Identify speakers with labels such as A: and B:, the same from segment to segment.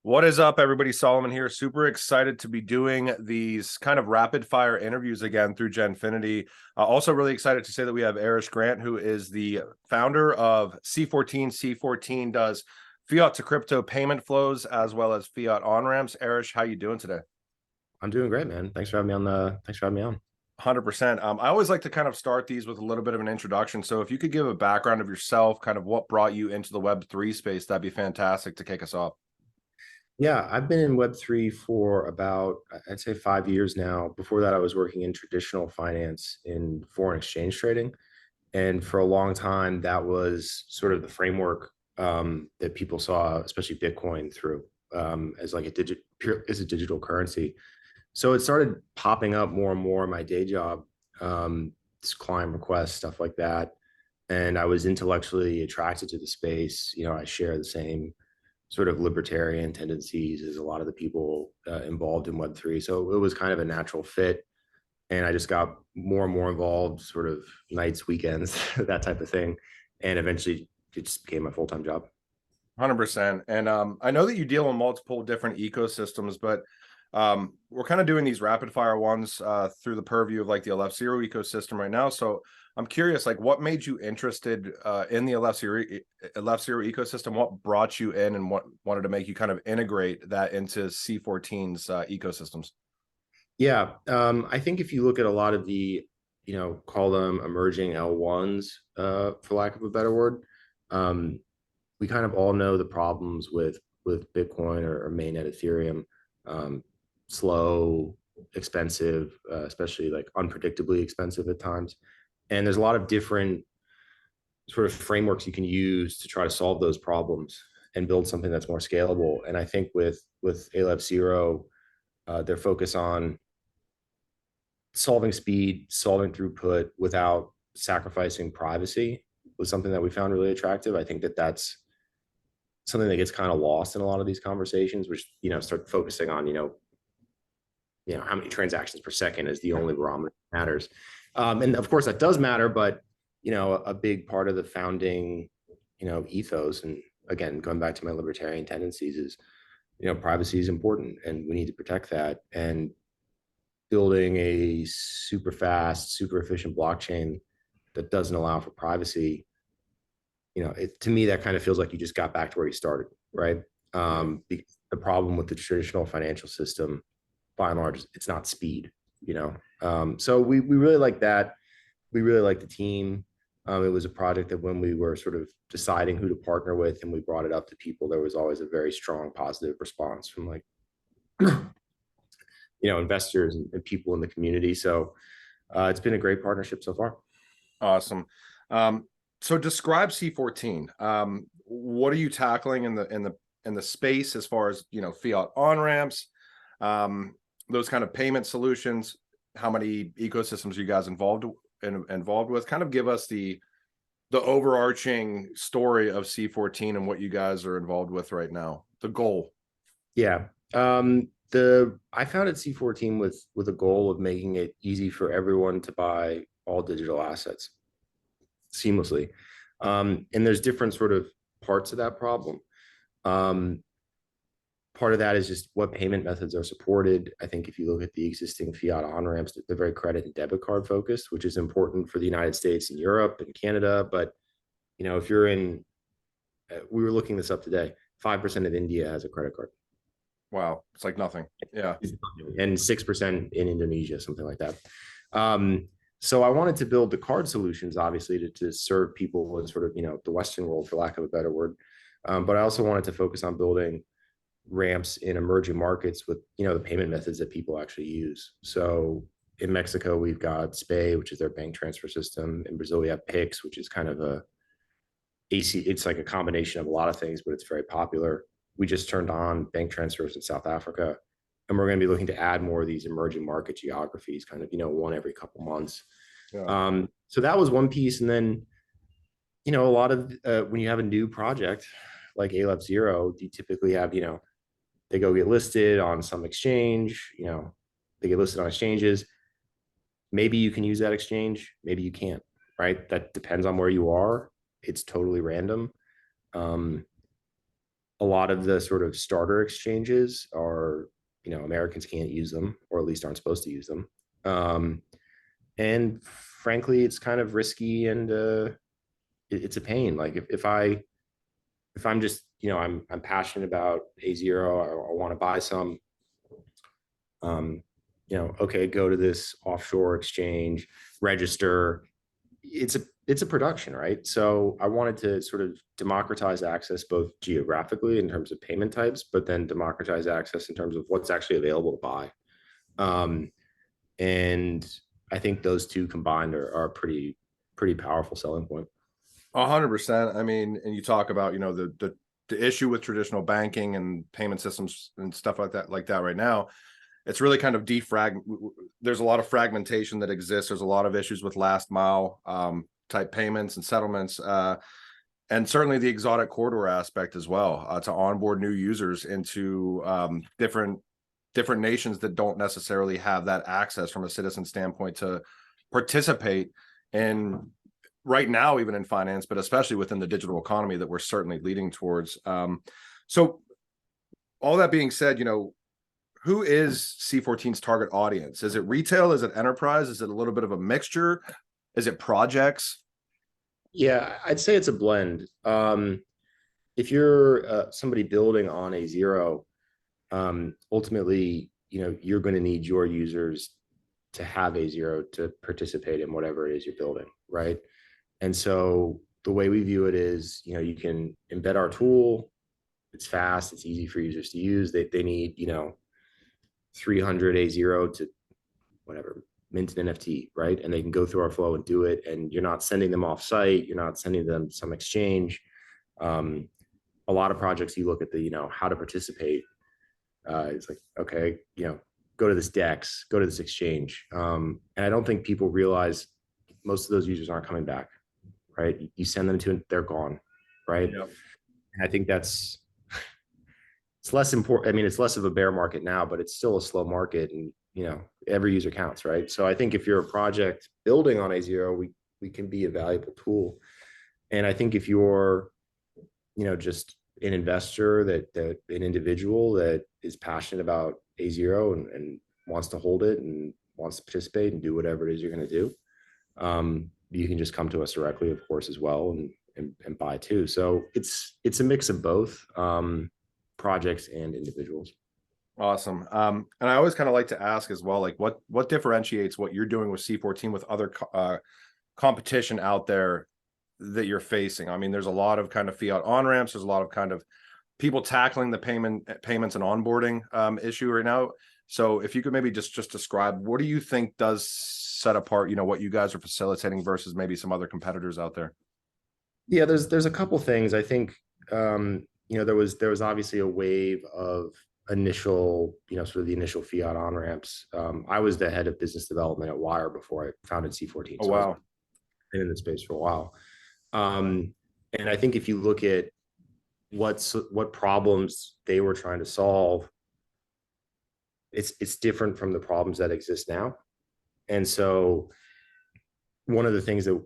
A: What is up, everybody? Solomon here. Super excited to be doing these kind of rapid fire interviews again through Genfinity. Also, really excited to say that we have Aris Grant, who is the founder of C14. C14 does fiat to crypto payment flows as well as fiat on ramps. Aris, how you doing today?
B: I'm doing great, man. Thanks for having me on the. Thanks for having me on.
A: 100%. I always like to kind of start these with a little bit of an introduction. So, if you could give a background of yourself, kind of what brought you into the Web3 space, that'd be fantastic to kick us off.
B: Yeah, I've been in Web3 for about, I'd say 5 years now. Before that, I was working in traditional finance in foreign exchange trading. And for a long time, that was sort of the framework that people saw, especially Bitcoin, through as like as a digital currency. So it started popping up more and more in my day job, just client requests, stuff like that. And I was intellectually attracted to the space. I share the same sort of libertarian tendencies as a lot of the people involved in Web3. So it was kind of a natural fit. And I just got more and more involved, sort of nights, weekends, that type of thing. And eventually it just became my full-time job.
A: 100%. And I know that you deal in multiple different ecosystems, but we're kind of doing these rapid fire ones through the purview of like the Aleph Zero ecosystem right now. So I'm curious, like, what made you interested in the Aleph Zero ecosystem? What brought you in, and what wanted to make you kind of integrate that into C14's ecosystems?
B: Yeah. I think if you look at a lot of the, call them emerging L1s, for lack of a better word, um, we kind of all know the problems with Bitcoin or mainnet Ethereum. Um, Slow, expensive, especially like unpredictably expensive at times. And there's a lot of different sort of frameworks you can use to try to solve those problems and build something that's more scalable. And I think with Aleph Zero, their focus on solving speed, solving throughput without sacrificing privacy was something that we found really attractive. I think that that's something that gets kind of lost in a lot of these conversations, which start focusing on how many transactions per second is the only barometer that matters. And of course that does matter, but a big part of the founding ethos, and again going back to my libertarian tendencies, is privacy is important and we need to protect that. And building a super fast, super efficient blockchain that doesn't allow for privacy, to me that kind of feels like you just got back to where you started, right? The problem with the traditional financial system, by and large, it's not speed. So we really like that. We really like the team. It was a project that when we were sort of deciding who to partner with and we brought it up to people, there was always a very strong positive response from like investors and people in the community. So it's been a great partnership so far.
A: Awesome. So describe C14. What are you tackling in the space as far as fiat on ramps, those kind of payment solutions? How many ecosystems are you guys involved with? Kind of give us the overarching story of C14 and what you guys are involved with right now. The goal.
B: Yeah. I founded C14 with a goal of making it easy for everyone to buy all digital assets seamlessly. And there's different sort of parts of that problem. Part of that is just what payment methods are supported. I think if you look at the existing fiat on ramps, they're very credit and debit card focused, which is important for the United States and Europe and Canada. But if you're in, we were looking this up today, 5% of India has a credit card.
A: Wow, it's like nothing. Yeah.
B: And 6% in Indonesia, something like that. So I wanted to build the card solutions, obviously, to serve people in sort of, the Western world, for lack of a better word. But I also wanted to focus on building ramps in emerging markets with, the payment methods that people actually use. So in Mexico, we've got SPAY, which is their bank transfer system. In Brazil, we have Pix, which is kind of it's like a combination of a lot of things, but it's very popular. We just turned on bank transfers in South Africa, and we're going to be looking to add more of these emerging market geographies, kind of, one every couple months. Yeah. So that was one piece. And then, a lot of when you have a new project like Aleph Zero, you typically have, they go get listed on some exchange, they get listed on exchanges. Maybe you can use that exchange, maybe you can't, right? That depends on where you are. It's totally random. A a lot of the sort of starter exchanges are, Americans can't use them, or at least aren't supposed to use them. And frankly, it's kind of risky, and it's a pain. Like if I'm just, I'm passionate about azero, I want to buy some, um, okay, go to this offshore exchange, register. It's a production, right? So I wanted to sort of democratize access both geographically in terms of payment types, but then democratize access in terms of what's actually available to buy. And I think those two combined are a pretty powerful selling point.
A: 100%. I mean, and you talk about, the issue with traditional banking and payment systems and stuff like that right now. It's really kind of there's a lot of fragmentation that exists. There's a lot of issues with last mile type payments and settlements, and certainly the exotic corridor aspect as well, to onboard new users into different nations that don't necessarily have that access from a citizen standpoint to participate in right now, even in finance, but especially within the digital economy that we're certainly leading towards. So all that being said, who is C14's target audience? Is it retail? Is it enterprise? Is it a little bit of a mixture? Is it projects?
B: Yeah, I'd say it's a blend. If you're somebody building on azero, ultimately, you're going to need your users to have azero to participate in whatever it is you're building, right? And so the way we view it is, you can embed our tool. It's fast. It's easy for users to use. They need, 300 azero to whatever, mint an NFT, right? And they can go through our flow and do it. And you're not sending them off site. You're not sending them some exchange. A lot of projects, you look at the, how to participate. It's like, okay, go to this DEX, go to this exchange. And I don't think people realize most of those users aren't coming back, right? You send them to, they're gone, right? Yep. And I think it's less important. I mean, it's less of a bear market now, but it's still a slow market, and every user counts, right? So I think if you're a project building on azero, we can be a valuable tool. And I think if you're, just an investor, that an individual that is passionate about azero and wants to hold it and wants to participate and do whatever it is you're going to do, you can just come to us directly, of course, as well, and buy too. So it's a mix of both, projects and individuals.
A: Awesome. And I always kind of like to ask as well, like what differentiates what you're doing with C14 with other competition out there that you're facing? I mean, there's a lot of kind of fiat on ramps. There's a lot of kind of people tackling the payments and onboarding issue right now. So if you could maybe just describe, what do you think does set apart, what you guys are facilitating versus maybe some other competitors out there?
B: Yeah, there's a couple things. I think, there was obviously a wave of initial, sort of the initial fiat on ramps. I was the head of business development at Wire before I founded C14.
A: Oh, wow.
B: I've been in the space for a while. And I think if you look at what problems they were trying to solve, it's different from the problems that exist now. And so one of the things that,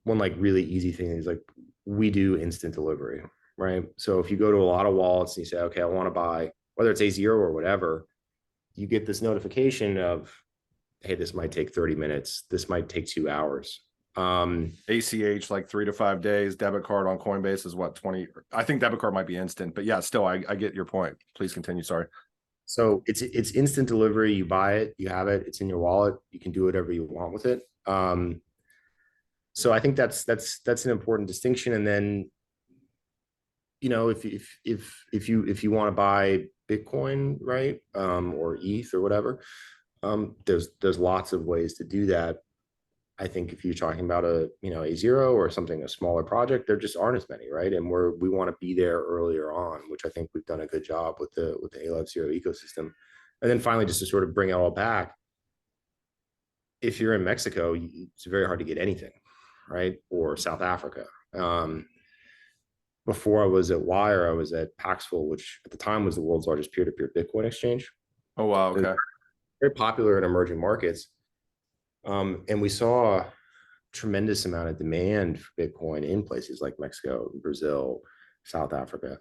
B: one like really easy thing is like, we do instant delivery, right? So if you go to a lot of wallets and you say, okay, I want to buy, whether it's azero or whatever, you get this notification of, hey, this might take 30 minutes. This might take 2 hours.
A: ACH like 3 to 5 days. Debit card on Coinbase is what, 20? I think debit card might be instant, but yeah, still, I get your point. Please continue. Sorry.
B: So it's instant delivery. You buy it, you have it, it's in your wallet. You can do whatever you want with it. So I think that's an important distinction. And then, if you want to buy Bitcoin, right, or ETH or whatever, there's lots of ways to do that. I think if you're talking about a zero or something, a smaller project, there just aren't as many, right? And we want to be there earlier on, which I think we've done a good job with the Aleph Zero ecosystem. And then finally, just to sort of bring it all back, if you're in Mexico, it's very hard to get anything, right? Or South Africa. Before I was at Wire, I was at Paxful, which at the time was the world's largest peer-to-peer Bitcoin exchange.
A: Oh, wow. Okay.
B: Very popular in emerging markets. And we saw a tremendous amount of demand for Bitcoin in places like Mexico, Brazil, South Africa.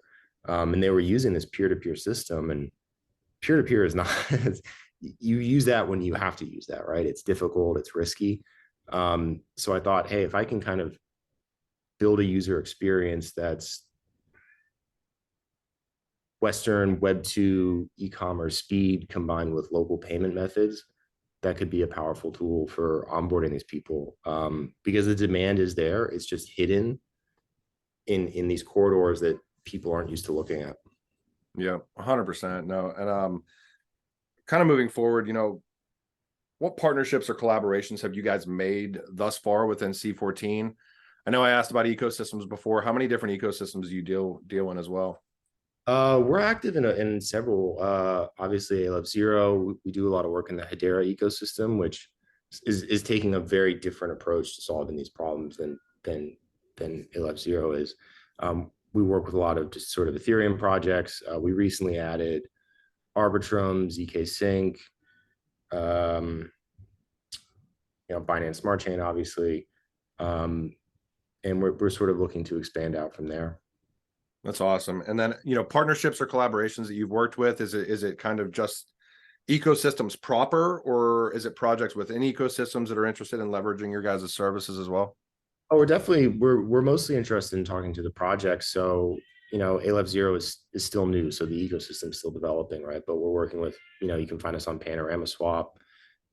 B: And they were using this peer-to-peer system, and peer-to-peer is not you use that when you have to use that, right? It's difficult, it's risky. So I thought, hey, if I can kind of build a user experience that's Western Web 2 e-commerce speed combined with local payment methods, that could be a powerful tool for onboarding these people, because the demand is there. It's just hidden in these corridors that people aren't used to looking at.
A: Yeah, 100%. No, and kind of moving forward, what partnerships or collaborations have you guys made thus far within C14? I know I asked about ecosystems before. How many different ecosystems do you deal in as well?
B: We're active in several. Obviously, Aleph Zero. We do a lot of work in the Hedera ecosystem, which is taking a very different approach to solving these problems than Aleph Zero is. We work with a lot of just sort of Ethereum projects. We recently added Arbitrum, ZK Sync, Binance Smart Chain, obviously, and we're sort of looking to expand out from there.
A: That's awesome. And then, partnerships or collaborations that you've worked with, is it kind of just ecosystems proper, or is it projects within ecosystems that are interested in leveraging your guys' services as well?
B: Oh, we're mostly interested in talking to the projects. So, Aleph Zero is still new, so the ecosystem is still developing, right? But we're working with, you can find us on Panorama Swap,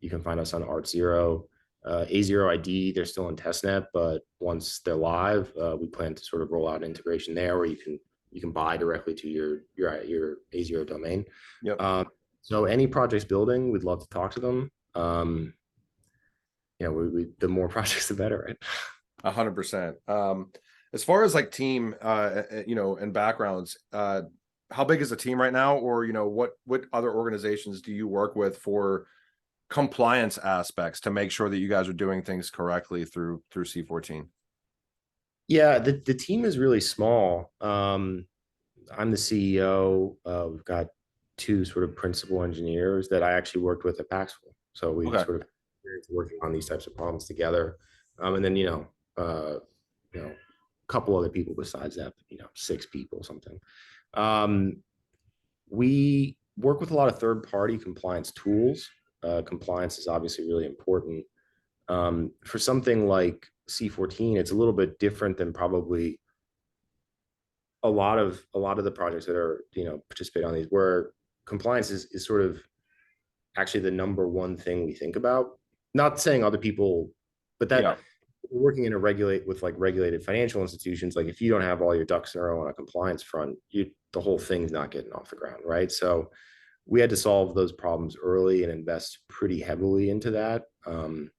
B: you can find us on Art Zero, A0 ID. They're still in testnet, but once they're live, we plan to sort of roll out integration there, where you can buy directly to your A0 domain.
A: Yep.
B: So any projects building, we'd love to talk to them. The more projects, the better, right?
A: 100%. As far as like team, and backgrounds, how big is the team right now? Or, what other organizations do you work with for compliance aspects to make sure that you guys are doing things correctly through C14?
B: Yeah, the team is really small. I'm the CEO. We've got two sort of principal engineers that I actually worked with at Paxful. So we
A: Okay.
B: sort of working on these types of problems together. And then, a couple other people besides that, 6 people, something. We work with a lot of third-party compliance tools. Compliance is obviously really important. For something like C14, it's a little bit different than probably a lot of the projects that are participate on these, where compliance is sort of actually the number one thing we think about. Not saying other people, but that
A: Yeah.
B: working in regulated financial institutions, like if you don't have all your ducks in a row on a compliance front, the whole thing's not getting off the ground, right? So we had to solve those problems early and invest pretty heavily into that. I'm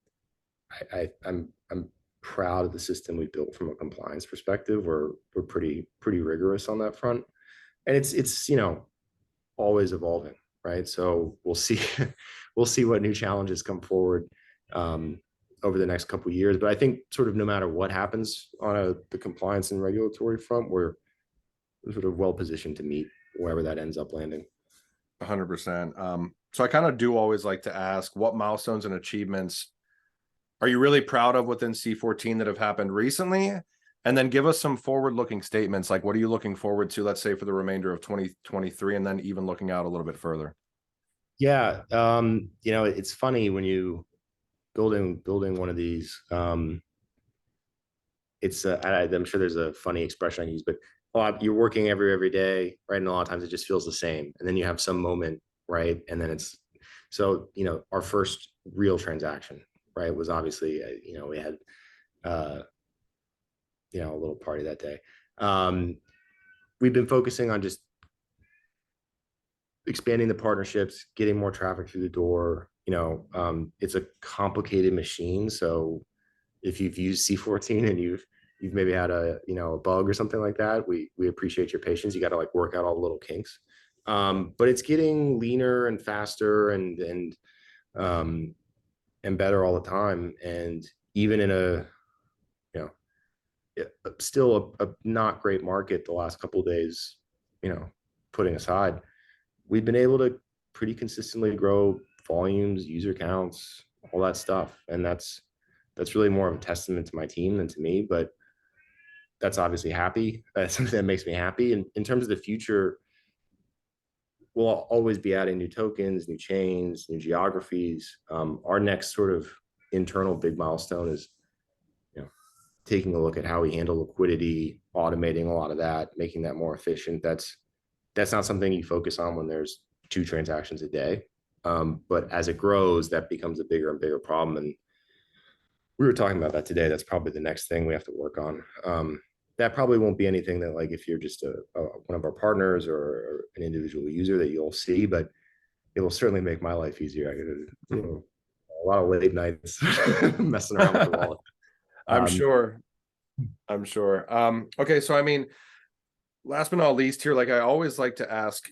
B: proud of the system we built from a compliance perspective. We're pretty rigorous on that front, and it's always evolving, right? So we'll see we'll see what new challenges come forward over the next couple of years. But I think sort of no matter what happens on the compliance and regulatory front, we're sort of well positioned to meet wherever that ends up landing.
A: 100%. So I kind of do always like to ask, what milestones and achievements are you really proud of within C14 that have happened recently? And then give us some forward-looking statements, like what are you looking forward to, let's say, for the remainder of 2023, and then even looking out a little bit further?
B: Yeah, it's funny when you building one of these. I'm sure there's a funny expression I use, but you're working every day, right? And a lot of times it just feels the same. And then you have some moment, right? And then our first real transaction, right, was obviously, we had, a little party that day. We've been focusing on just expanding the partnerships, getting more traffic through the door. It's a complicated machine. So if you've used C14 and you've maybe had a bug or something like that, we appreciate your patience. You got to work out all the little kinks, but it's getting leaner and faster and better all the time. And even in a still a not great market the last couple of days, putting aside, we've been able to pretty consistently grow volumes, user counts, all that stuff, and that's really more of a testament to my team than to me. But that's obviously happy. That's something that makes me happy. And in terms of the future, we'll always be adding new tokens, new chains, new geographies. Our next sort of internal big milestone is, taking a look at how we handle liquidity, automating a lot of that, making that more efficient. That's not something you focus on when there's 2 transactions a day. But as it grows, that becomes a bigger and bigger problem. And we were talking about that today. That's probably the next thing we have to work on. That probably won't be anything that, like, if you're just one of our partners or an individual user, that you'll see, but it will certainly make my life easier. I get a lot of late nights messing around with the wallet.
A: I'm sure. I'm sure. Okay, so I mean, last but not least here, like I always like to ask,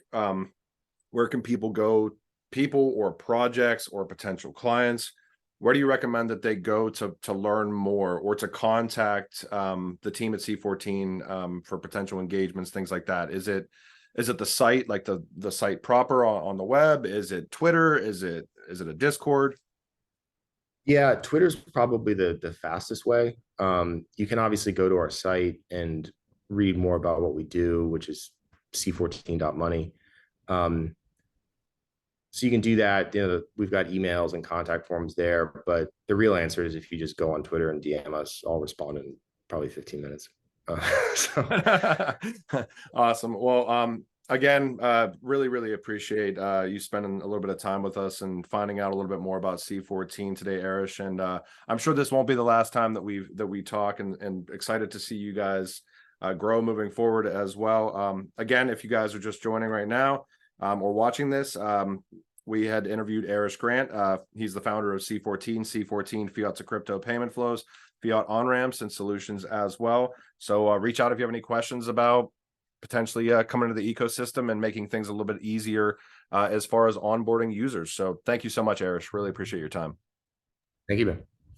A: where can people go, people or projects or potential clients? Where do you recommend that they go to learn more or to contact the team at C14 for potential engagements, things like that? Is it the site, like the site proper on the web? Is it Twitter? Is it a Discord?
B: Yeah, Twitter's probably the fastest way. You can obviously go to our site and read more about what we do, which is c14.money. So you can do that. We've got emails and contact forms there, but the real answer is if you just go on Twitter and DM us, I'll respond in probably 15 minutes.
A: Awesome. Well, again, really appreciate you spending a little bit of time with us and finding out a little bit more about C14 today, Aris. And I'm sure this won't be the last time that we talk, and excited to see you guys grow moving forward as well. Again, if you guys are just joining right now or watching this, we had interviewed Aris Grant. He's the founder of C14 Fiat to crypto payment flows, fiat on-ramps and solutions as well. So reach out if you have any questions about potentially coming into the ecosystem and making things a little bit easier as far as onboarding users. So thank you so much, Aris. Really appreciate your time.
B: Thank you, man.